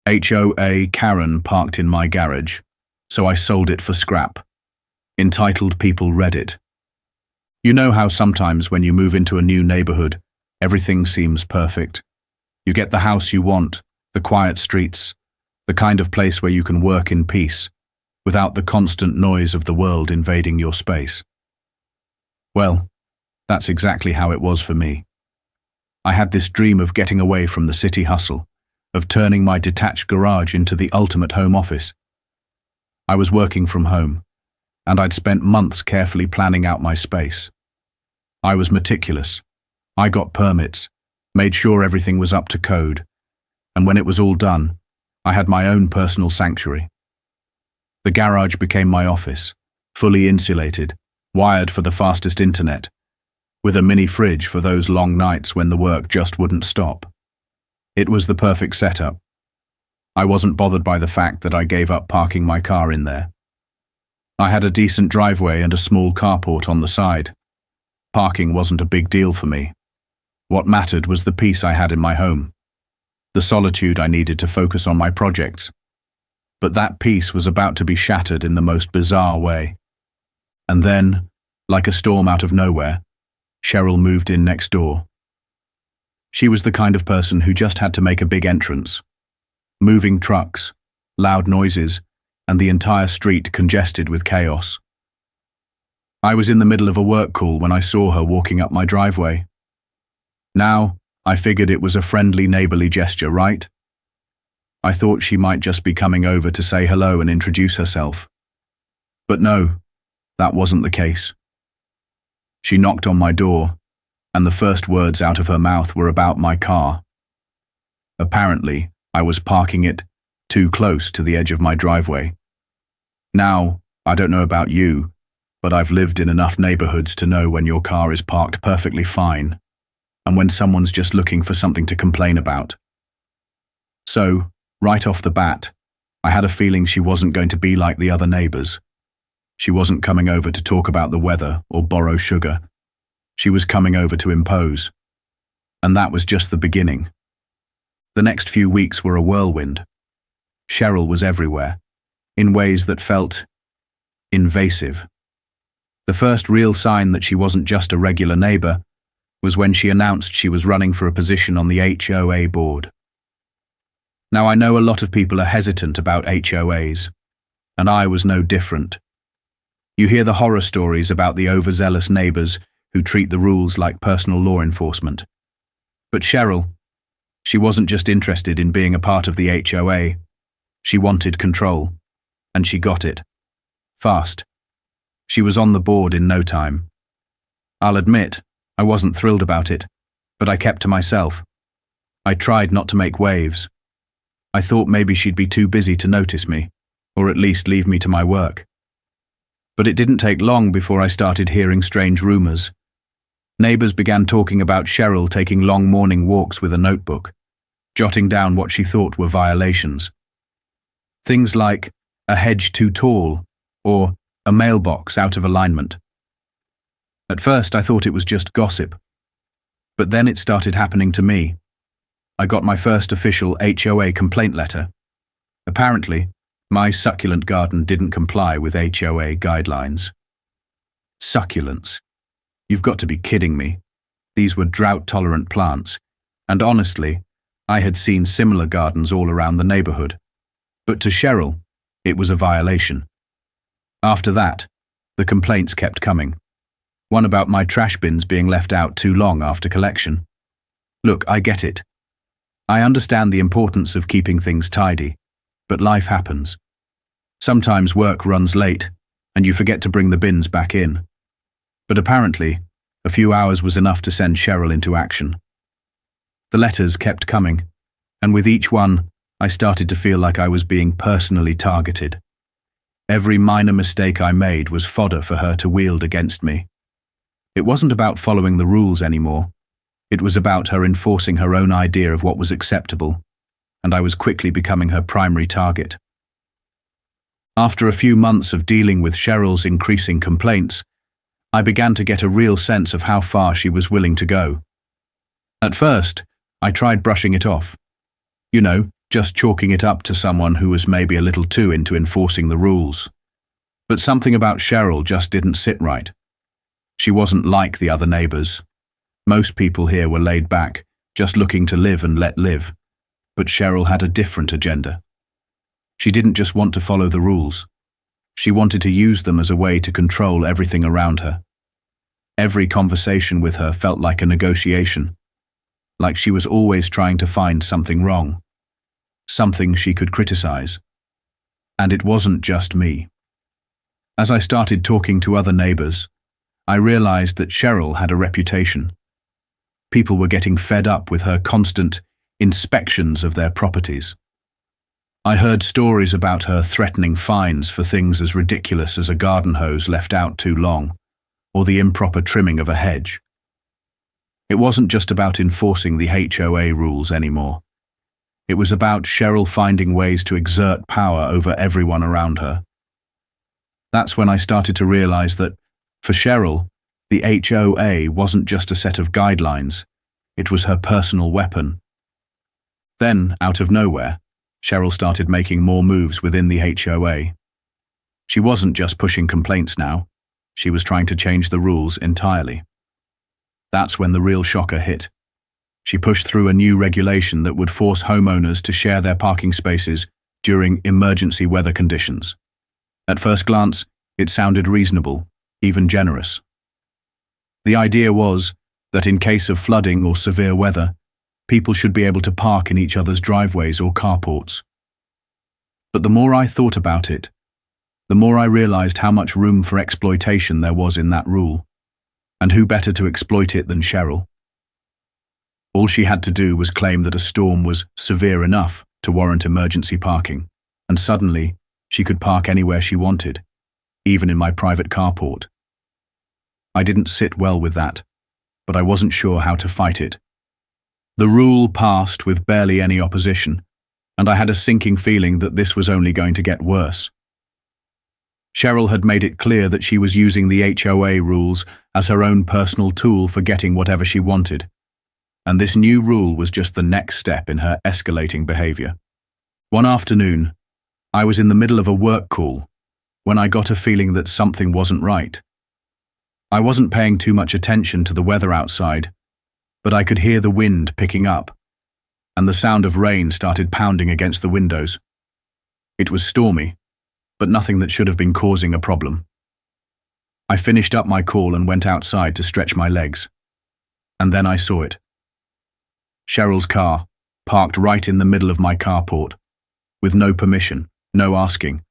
HOA Karen parked in my garage, so I sold it for scrap. Entitled People read it. You know how sometimes when you move into a new neighborhood, everything seems perfect. You get the house you want, the quiet streets, the kind of place where you can work in peace, without the constant noise of the world invading your space. Well, that's exactly how it was for me. I had this dream of getting away from the city hustle, of turning my detached garage into the ultimate home office. I was working from home, and I'd spent months carefully planning out my space. I was meticulous. I got permits, made sure everything was up to code, and when it was all done, I had my own personal sanctuary. The garage became my office, fully insulated, wired for the fastest internet, with a mini fridge for those long nights when the work just wouldn't stop. It was the perfect setup. I wasn't bothered by the fact that I gave up parking my car in there. I had a decent driveway and a small carport on the side. Parking wasn't a big deal for me. What mattered was the peace I had in my home, the solitude I needed to focus on my projects. But that peace was about to be shattered in the most bizarre way. And then, like a storm out of nowhere, Cheryl moved in next door. She was the kind of person who just had to make a big entrance. Moving trucks, loud noises, and the entire street congested with chaos. I was in the middle of a work call when I saw her walking up my driveway. Now, I figured it was a friendly neighborly gesture, right? I thought she might just be coming over to say hello and introduce herself. But no, that wasn't the case. She knocked on my door, and the first words out of her mouth were about my car. Apparently, I was parking it too close to the edge of my driveway. Now, I don't know about you, but I've lived in enough neighborhoods to know when your car is parked perfectly fine, and when someone's just looking for something to complain about. So, right off the bat, I had a feeling she wasn't going to be like the other neighbors. She wasn't coming over to talk about the weather or borrow sugar. She was coming over to impose. And that was just the beginning. The next few weeks were a whirlwind. Cheryl was everywhere, in ways that felt invasive. The first real sign that she wasn't just a regular neighbor was when she announced she was running for a position on the HOA board. Now, I know a lot of people are hesitant about HOAs, and I was no different. You hear the horror stories about the overzealous neighbors who treat the rules like personal law enforcement. But Cheryl, she wasn't just interested in being a part of the HOA. She wanted control, and she got it. Fast. She was on the board in no time. I'll admit, I wasn't thrilled about it, but I kept to myself. I tried not to make waves. I thought maybe she'd be too busy to notice me, or at least leave me to my work. But it didn't take long before I started hearing strange rumors. Neighbors began talking about Cheryl taking long morning walks with a notebook, jotting down what she thought were violations. Things like a hedge too tall or a mailbox out of alignment. At first, I thought it was just gossip. But then it started happening to me. I got my first official HOA complaint letter. Apparently, my succulent garden didn't comply with HOA guidelines. Succulents. You've got to be kidding me. These were drought-tolerant plants, and honestly, I had seen similar gardens all around the neighborhood. But to Cheryl, it was a violation. After that, the complaints kept coming. One about my trash bins being left out too long after collection. Look, I get it. I understand the importance of keeping things tidy, but life happens. Sometimes work runs late, and you forget to bring the bins back in. But apparently, a few hours was enough to send Cheryl into action. The letters kept coming, and with each one, I started to feel like I was being personally targeted. Every minor mistake I made was fodder for her to wield against me. It wasn't about following the rules anymore. It was about her enforcing her own idea of what was acceptable, and I was quickly becoming her primary target. After a few months of dealing with Cheryl's increasing complaints, I began to get a real sense of how far she was willing to go. At first, I tried brushing it off. You know, just chalking it up to someone who was maybe a little too into enforcing the rules. But something about Cheryl just didn't sit right. She wasn't like the other neighbors. Most people here were laid back, just looking to live and let live. But Cheryl had a different agenda. She didn't just want to follow the rules. She wanted to use them as a way to control everything around her. Every conversation with her felt like a negotiation, like she was always trying to find something wrong, something she could criticize. And it wasn't just me. As I started talking to other neighbors, I realized that Cheryl had a reputation. People were getting fed up with her constant inspections of their properties. I heard stories about her threatening fines for things as ridiculous as a garden hose left out too long, or the improper trimming of a hedge. It wasn't just about enforcing the HOA rules anymore. It was about Cheryl finding ways to exert power over everyone around her. That's when I started to realize that, for Cheryl, the HOA wasn't just a set of guidelines, it was her personal weapon. Then, out of nowhere, Cheryl started making more moves within the HOA. She wasn't just pushing complaints now, she was trying to change the rules entirely. That's when the real shocker hit. She pushed through a new regulation that would force homeowners to share their parking spaces during emergency weather conditions. At first glance, it sounded reasonable, even generous. The idea was that in case of flooding or severe weather, people should be able to park in each other's driveways or carports. But the more I thought about it, the more I realized how much room for exploitation there was in that rule, and who better to exploit it than Cheryl. All she had to do was claim that a storm was severe enough to warrant emergency parking, and suddenly she could park anywhere she wanted, even in my private carport. I didn't sit well with that, but I wasn't sure how to fight it. The rule passed with barely any opposition, and I had a sinking feeling that this was only going to get worse. Cheryl had made it clear that she was using the HOA rules as her own personal tool for getting whatever she wanted, and this new rule was just the next step in her escalating behavior. One afternoon, I was in the middle of a work call when I got a feeling that something wasn't right. I wasn't paying too much attention to the weather outside, but I could hear the wind picking up, and the sound of rain started pounding against the windows. It was stormy, but nothing that should have been causing a problem. I finished up my call and went outside to stretch my legs. And then I saw it. Cheryl's car, parked right in the middle of my carport, with no permission, no asking,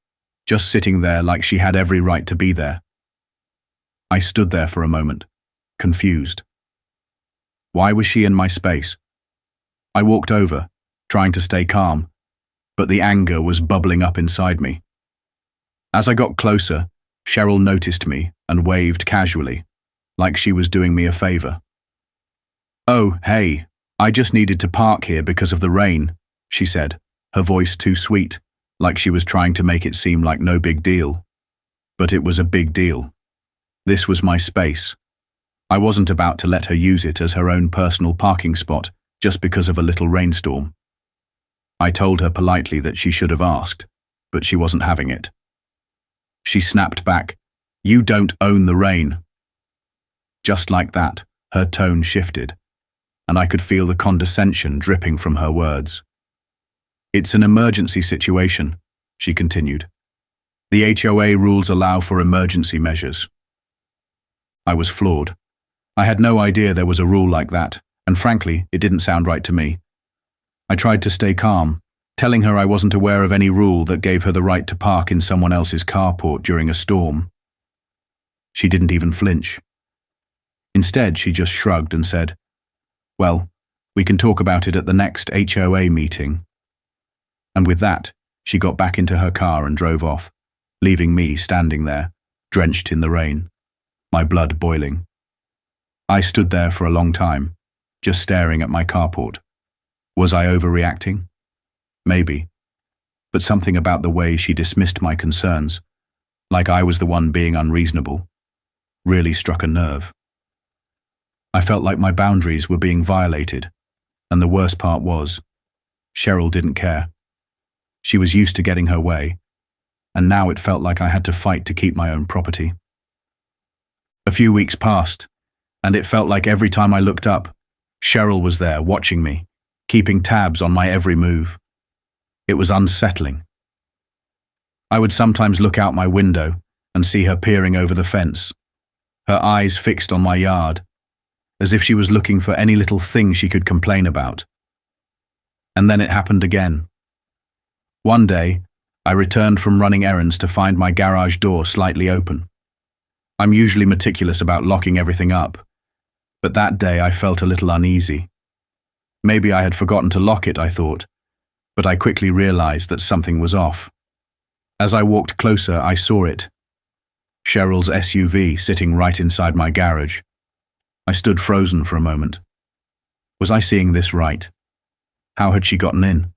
just sitting there like she had every right to be there. I stood there for a moment, confused. Why was she in my space? I walked over, trying to stay calm, but the anger was bubbling up inside me. As I got closer, Cheryl noticed me and waved casually, like she was doing me a favor. "Oh, hey, I just needed to park here because of the rain," she said, her voice too sweet, like she was trying to make it seem like no big deal. But it was a big deal. This was my space. I wasn't about to let her use it as her own personal parking spot just because of a little rainstorm. I told her politely that she should have asked, but she wasn't having it. She snapped back, "You don't own the rain." Just like that, her tone shifted, and I could feel the condescension dripping from her words. "It's an emergency situation," she continued. "The HOA rules allow for emergency measures." I was floored. I had no idea there was a rule like that, and frankly, it didn't sound right to me. I tried to stay calm, telling her I wasn't aware of any rule that gave her the right to park in someone else's carport during a storm. She didn't even flinch. Instead, she just shrugged and said, "Well, we can talk about it at the next HOA meeting." And with that, she got back into her car and drove off, leaving me standing there, drenched in the rain, my blood boiling. I stood there for a long time, just staring at my carport. Was I overreacting? Maybe. But something about the way she dismissed my concerns, like I was the one being unreasonable, really struck a nerve. I felt like my boundaries were being violated, and the worst part was, Cheryl didn't care. She was used to getting her way, and now it felt like I had to fight to keep my own property. A few weeks passed, and it felt like every time I looked up, Cheryl was there watching me, keeping tabs on my every move. It was unsettling. I would sometimes look out my window and see her peering over the fence, her eyes fixed on my yard, as if she was looking for any little thing she could complain about. And then it happened again. One day, I returned from running errands to find my garage door slightly open. I'm usually meticulous about locking everything up, but that day I felt a little uneasy. Maybe I had forgotten to lock it, I thought, but I quickly realized that something was off. As I walked closer, I saw it. Cheryl's SUV sitting right inside my garage. I stood frozen for a moment. Was I seeing this right? How had she gotten in?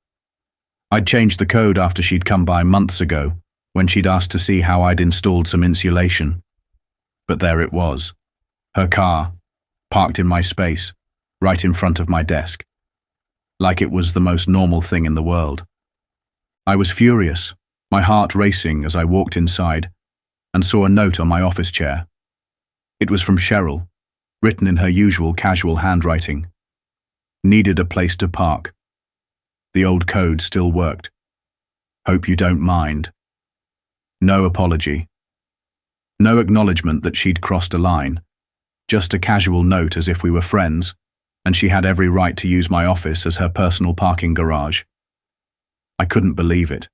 I'd changed the code after she'd come by months ago, when she'd asked to see how I'd installed some insulation. But there it was. Her car, parked in my space, right in front of my desk. Like it was the most normal thing in the world. I was furious, my heart racing as I walked inside and saw a note on my office chair. It was from Cheryl, written in her usual casual handwriting. Needed a place to park. The old code still worked. Hope you don't mind. No apology. No acknowledgement that she'd crossed a line. Just a casual note as if we were friends, and she had every right to use my office as her personal parking garage. I couldn't believe it.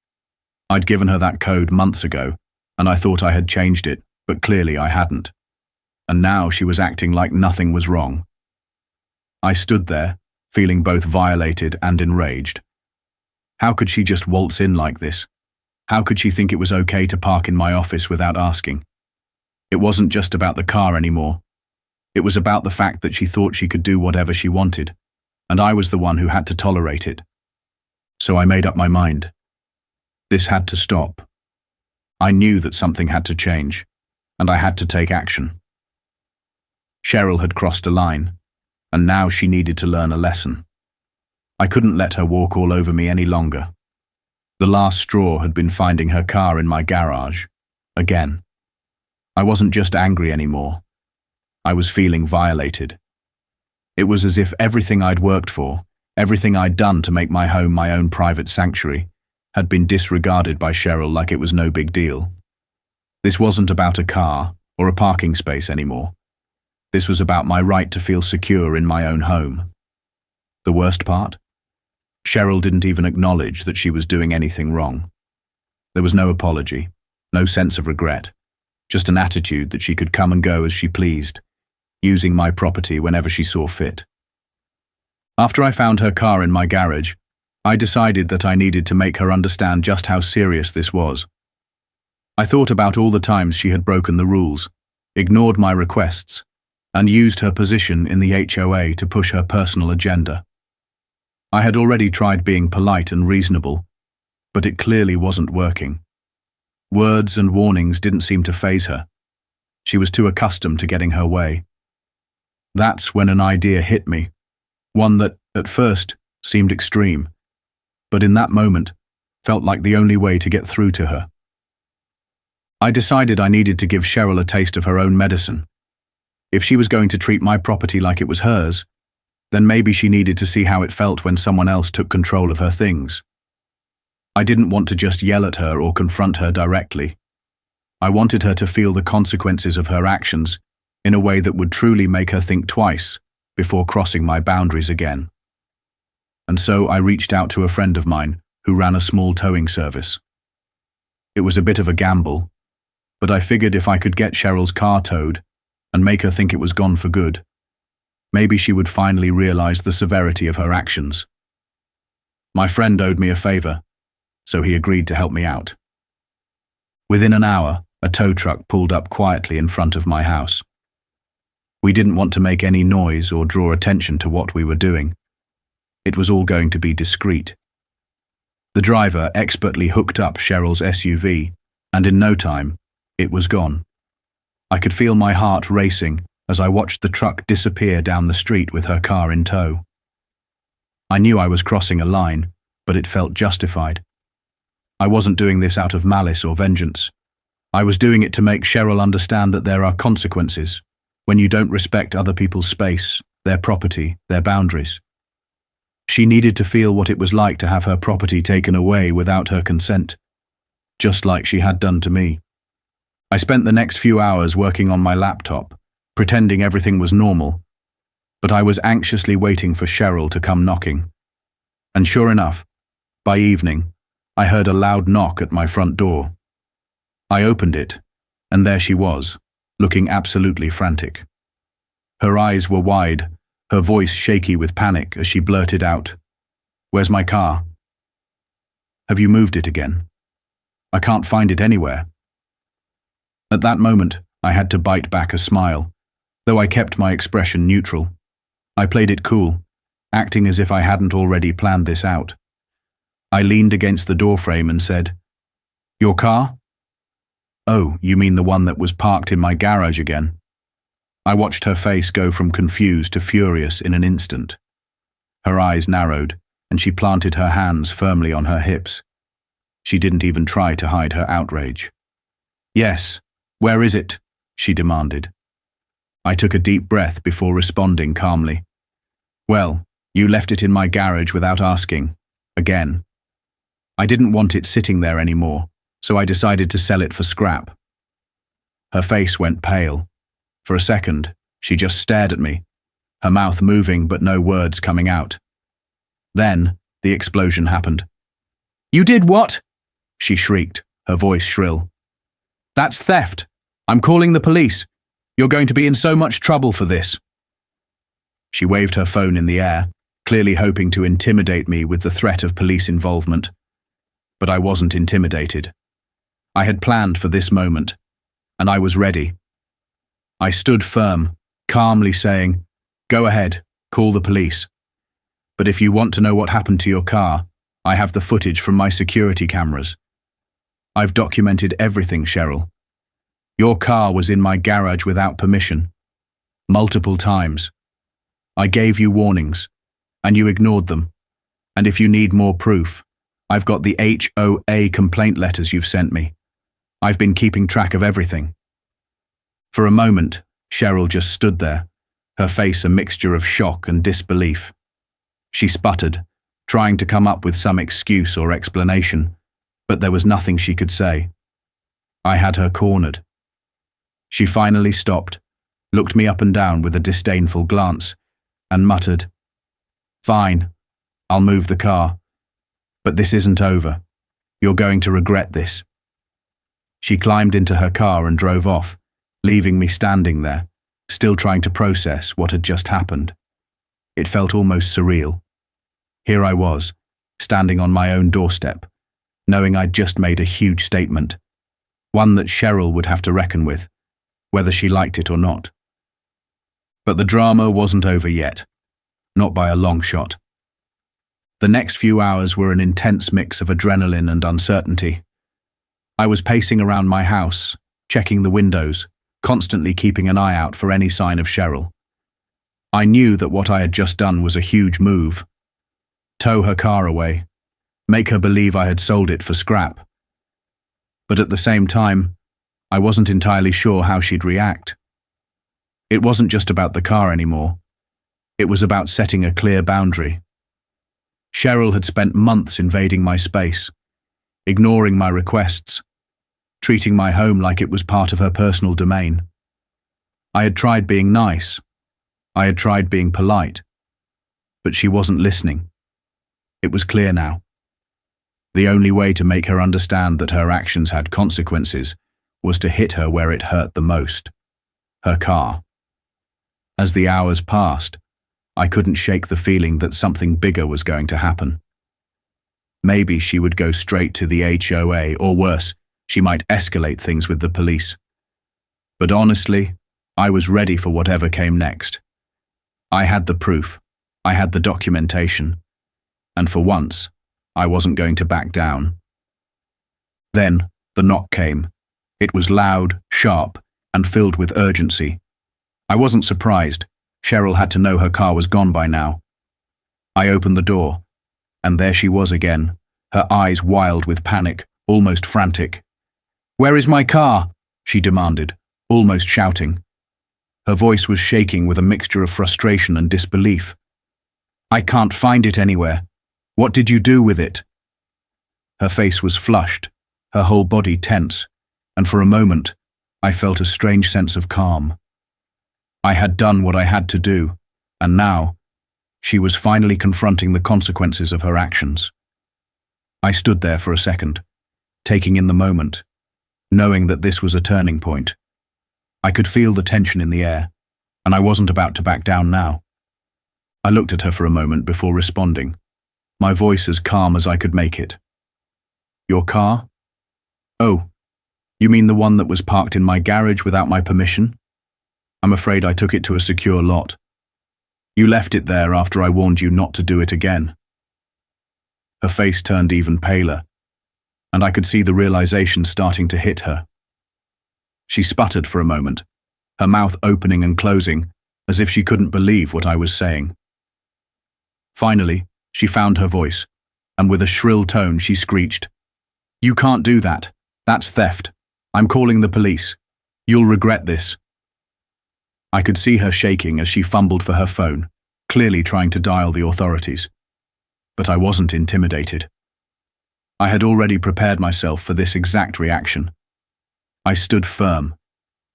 I'd given her that code months ago, and I thought I had changed it, but clearly I hadn't. And now she was acting like nothing was wrong. I stood there, feeling both violated and enraged. How could she just waltz in like this? How could she think it was okay to park in my office without asking? It wasn't just about the car anymore. It was about the fact that she thought she could do whatever she wanted, and I was the one who had to tolerate it. So I made up my mind. This had to stop. I knew that something had to change, and I had to take action. Cheryl had crossed a line, and now she needed to learn a lesson. I couldn't let her walk all over me any longer. The last straw had been finding her car in my garage, again. I wasn't just angry anymore. I was feeling violated. It was as if everything I'd worked for, everything I'd done to make my home my own private sanctuary, had been disregarded by Cheryl like it was no big deal. This wasn't about a car or a parking space anymore. This was about my right to feel secure in my own home. The worst part? Cheryl didn't even acknowledge that she was doing anything wrong. There was no apology, no sense of regret, just an attitude that she could come and go as she pleased, using my property whenever she saw fit. After I found her car in my garage, I decided that I needed to make her understand just how serious this was. I thought about all the times she had broken the rules, ignored my requests, and used her position in the HOA to push her personal agenda. I had already tried being polite and reasonable, but it clearly wasn't working. Words and warnings didn't seem to faze her. She was too accustomed to getting her way. That's when an idea hit me, one that, at first, seemed extreme, but in that moment, felt like the only way to get through to her. I decided I needed to give Cheryl a taste of her own medicine. If she was going to treat my property like it was hers, then maybe she needed to see how it felt when someone else took control of her things. I didn't want to just yell at her or confront her directly. I wanted her to feel the consequences of her actions in a way that would truly make her think twice before crossing my boundaries again. And so I reached out to a friend of mine who ran a small towing service. It was a bit of a gamble, but I figured if I could get Cheryl's car towed and make her think it was gone for good, maybe she would finally realize the severity of her actions. My friend owed me a favor, so he agreed to help me out. Within an hour, a tow truck pulled up quietly in front of my house. We didn't want to make any noise or draw attention to what we were doing. It was all going to be discreet. The driver expertly hooked up Cheryl's SUV, and in no time, it was gone. I could feel my heart racing as I watched the truck disappear down the street with her car in tow. I knew I was crossing a line, but it felt justified. I wasn't doing this out of malice or vengeance. I was doing it to make Cheryl understand that there are consequences when you don't respect other people's space, their property, their boundaries. She needed to feel what it was like to have her property taken away without her consent, just like she had done to me. I spent the next few hours working on my laptop, pretending everything was normal, but I was anxiously waiting for Cheryl to come knocking. And sure enough, by evening, I heard a loud knock at my front door. I opened it, and there she was, looking absolutely frantic. Her eyes were wide, her voice shaky with panic as she blurted out, "Where's my car? Have you moved it again? I can't find it anywhere." At that moment, I had to bite back a smile, though I kept my expression neutral. I played it cool, acting as if I hadn't already planned this out. I leaned against the doorframe and said, "Your car? Oh, you mean the one that was parked in my garage again?" I watched her face go from confused to furious in an instant. Her eyes narrowed, and she planted her hands firmly on her hips. She didn't even try to hide her outrage. "Yes, where is it?" she demanded. I took a deep breath before responding calmly. "Well, you left it in my garage without asking. Again. I didn't want it sitting there anymore, so I decided to sell it for scrap." Her face went pale. For a second, she just stared at me, her mouth moving but no words coming out. Then, the explosion happened. "You did what?" she shrieked, her voice shrill. "That's theft. I'm calling the police. You're going to be in so much trouble for this." She waved her phone in the air, clearly hoping to intimidate me with the threat of police involvement. But I wasn't intimidated. I had planned for this moment, and I was ready. I stood firm, calmly saying, "Go ahead, call the police. But if you want to know what happened to your car, I have the footage from my security cameras. I've documented everything, Cheryl. Your car was in my garage without permission. Multiple times. I gave you warnings, and you ignored them. And if you need more proof, I've got the HOA complaint letters you've sent me. I've been keeping track of everything." For a moment, Cheryl just stood there, her face a mixture of shock and disbelief. She sputtered, trying to come up with some excuse or explanation, but there was nothing she could say. I had her cornered. She finally stopped, looked me up and down with a disdainful glance, and muttered, "Fine, I'll move the car. But this isn't over. You're going to regret this." She climbed into her car and drove off, leaving me standing there, still trying to process what had just happened. It felt almost surreal. Here I was, standing on my own doorstep, knowing I'd just made a huge statement, one that Cheryl would have to reckon with, whether she liked it or not. But the drama wasn't over yet, not by a long shot. The next few hours were an intense mix of adrenaline and uncertainty. I was pacing around my house, checking the windows, constantly keeping an eye out for any sign of Cheryl. I knew that what I had just done was a huge move. Tow her car away, make her believe I had sold it for scrap. But at the same time, I wasn't entirely sure how she'd react. It wasn't just about the car anymore. It was about setting a clear boundary. Cheryl had spent months invading my space, ignoring my requests, treating my home like it was part of her personal domain. I had tried being nice. I had tried being polite. But she wasn't listening. It was clear now. The only way to make her understand that her actions had consequences was to hit her where it hurt the most, her car. As the hours passed, I couldn't shake the feeling that something bigger was going to happen. Maybe she would go straight to the HOA, or worse, she might escalate things with the police. But honestly, I was ready for whatever came next. I had the proof, I had the documentation, and for once, I wasn't going to back down. Then, the knock came. It was loud, sharp, and filled with urgency. I wasn't surprised. Cheryl had to know her car was gone by now. I opened the door, And there she was again, her eyes wild with panic, almost frantic. "Where is my car?" she demanded, almost shouting. Her voice was shaking with a mixture of frustration and disbelief. "I can't find it anywhere. What did you do with it?" Her face was flushed, her whole body tense, and for a moment, I felt a strange sense of calm. I had done what I had to do, and now, she was finally confronting the consequences of her actions. I stood there for a second, taking in the moment, knowing that this was a turning point. I could feel the tension in the air, and I wasn't about to back down now. I looked at her for a moment before responding, my voice as calm as I could make it. "Your car? Oh, you mean the one that was parked in my garage without my permission? I'm afraid I took it to a secure lot. You left it there after I warned you not to do it again." Her face turned even paler, and I could see the realization starting to hit her. She sputtered for a moment, her mouth opening and closing, as if she couldn't believe what I was saying. Finally, she found her voice, and with a shrill tone she screeched, "You can't do that. That's theft. I'm calling the police. You'll regret this." I could see her shaking as she fumbled for her phone, clearly trying to dial the authorities. But I wasn't intimidated. I had already prepared myself for this exact reaction. I stood firm,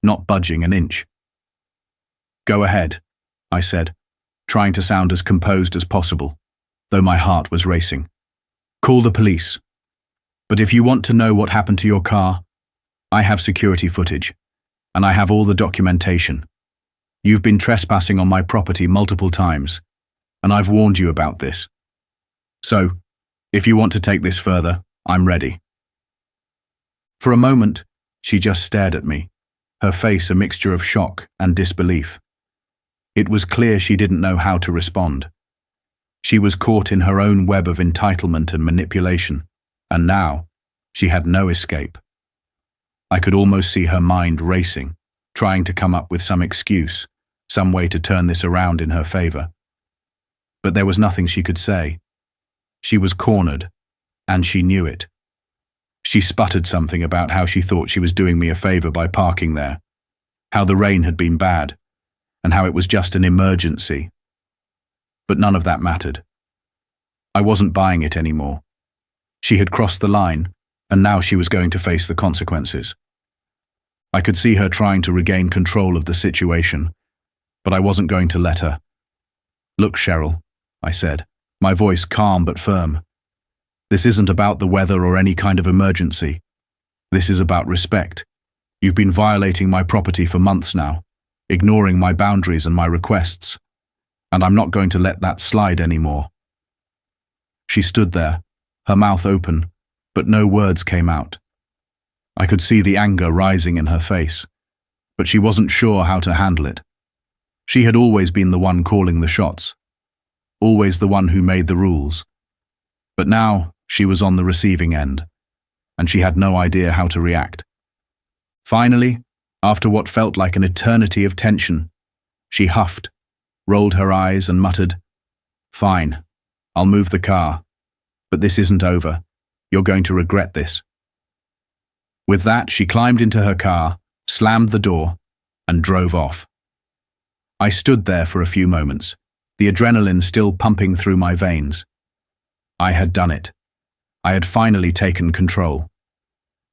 not budging an inch. "Go ahead," I said, trying to sound as composed as possible, though my heart was racing. "Call the police. But if you want to know what happened to your car, I have security footage, and I have all the documentation. You've been trespassing on my property multiple times, and I've warned you about this. So, if you want to take this further, I'm ready." For a moment, she just stared at me, her face a mixture of shock and disbelief. It was clear she didn't know how to respond. She was caught in her own web of entitlement and manipulation, and now, she had no escape. I could almost see her mind racing, trying to come up with some excuse, some way to turn this around in her favor. But there was nothing she could say. She was cornered, and she knew it. She sputtered something about how she thought she was doing me a favor by parking there, how the rain had been bad, and how it was just an emergency. But none of that mattered. I wasn't buying it anymore. She had crossed the line, and now she was going to face the consequences. I could see her trying to regain control of the situation, but I wasn't going to let her. "Look, Cheryl," I said, my voice calm but firm. "This isn't about the weather or any kind of emergency. This is about respect. You've been violating my property for months now, ignoring my boundaries and my requests, and I'm not going to let that slide anymore." She stood there, her mouth open, but no words came out. I could see the anger rising in her face, but she wasn't sure how to handle it. She had always been the one calling the shots, always the one who made the rules. But now she was on the receiving end, and she had no idea how to react. Finally, after what felt like an eternity of tension, she huffed, rolled her eyes and muttered, "Fine, I'll move the car. But this isn't over. You're going to regret this." With that, she climbed into her car, slammed the door, and drove off. I stood there for a few moments, the adrenaline still pumping through my veins. I had done it. I had finally taken control.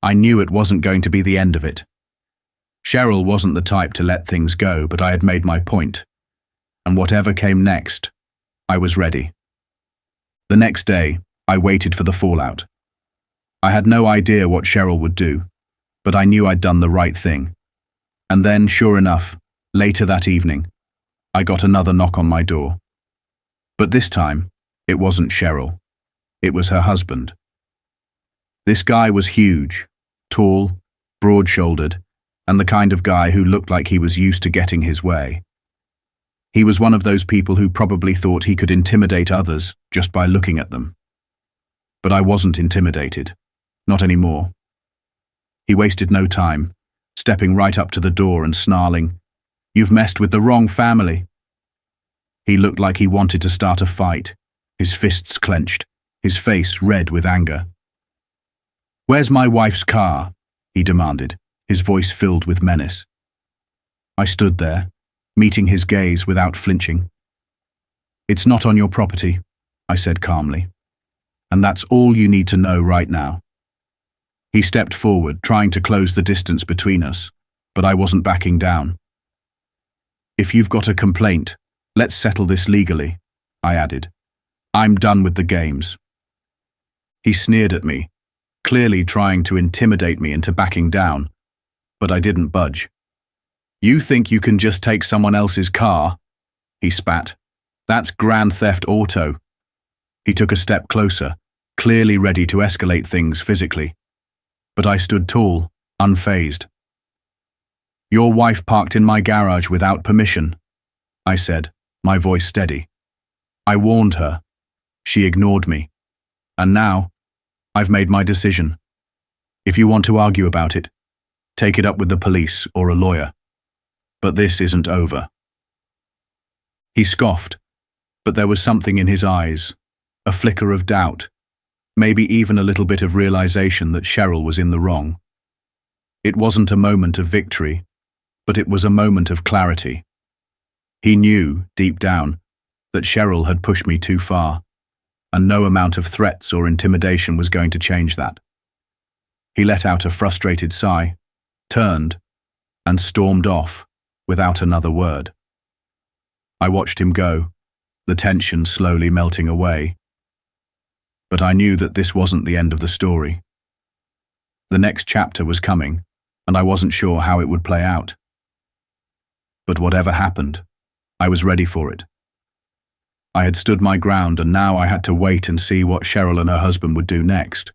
I knew it wasn't going to be the end of it. Cheryl wasn't the type to let things go, but I had made my point. And whatever came next, I was ready. The next day, I waited for the fallout. I had no idea what Cheryl would do, but I knew I'd done the right thing. And then, sure enough, later that evening, I got another knock on my door. But this time, it wasn't Cheryl. It was her husband. This guy was huge, tall, broad-shouldered, and the kind of guy who looked like he was used to getting his way. He was one of those people who probably thought he could intimidate others just by looking at them. But I wasn't intimidated. Not anymore. He wasted no time, stepping right up to the door and snarling, "You've messed with the wrong family." He looked like he wanted to start a fight, his fists clenched, his face red with anger. "Where's my wife's car?" he demanded, his voice filled with menace. I stood there, meeting his gaze without flinching. "It's not on your property," I said calmly. "And that's all you need to know right now." He stepped forward, trying to close the distance between us, but I wasn't backing down. "If you've got a complaint, let's settle this legally," I added. "I'm done with the games." He sneered at me, clearly trying to intimidate me into backing down, but I didn't budge. "You think you can just take someone else's car?" he spat. "That's grand theft auto." He took a step closer, clearly ready to escalate things physically. But I stood tall, unfazed. "Your wife parked in my garage without permission," I said, my voice steady. "I warned her. She ignored me. And now, I've made my decision. If you want to argue about it, take it up with the police or a lawyer. But this isn't over." He scoffed, but there was something in his eyes, a flicker of doubt, maybe even a little bit of realization that Cheryl was in the wrong. It wasn't a moment of victory, but it was a moment of clarity. He knew, deep down, that Cheryl had pushed me too far, and no amount of threats or intimidation was going to change that. He let out a frustrated sigh, turned, and stormed off, without another word. I watched him go, the tension slowly melting away. But I knew that this wasn't the end of the story. The next chapter was coming, and I wasn't sure how it would play out. But whatever happened, I was ready for it. I had stood my ground, and now I had to wait and see what Cheryl and her husband would do next.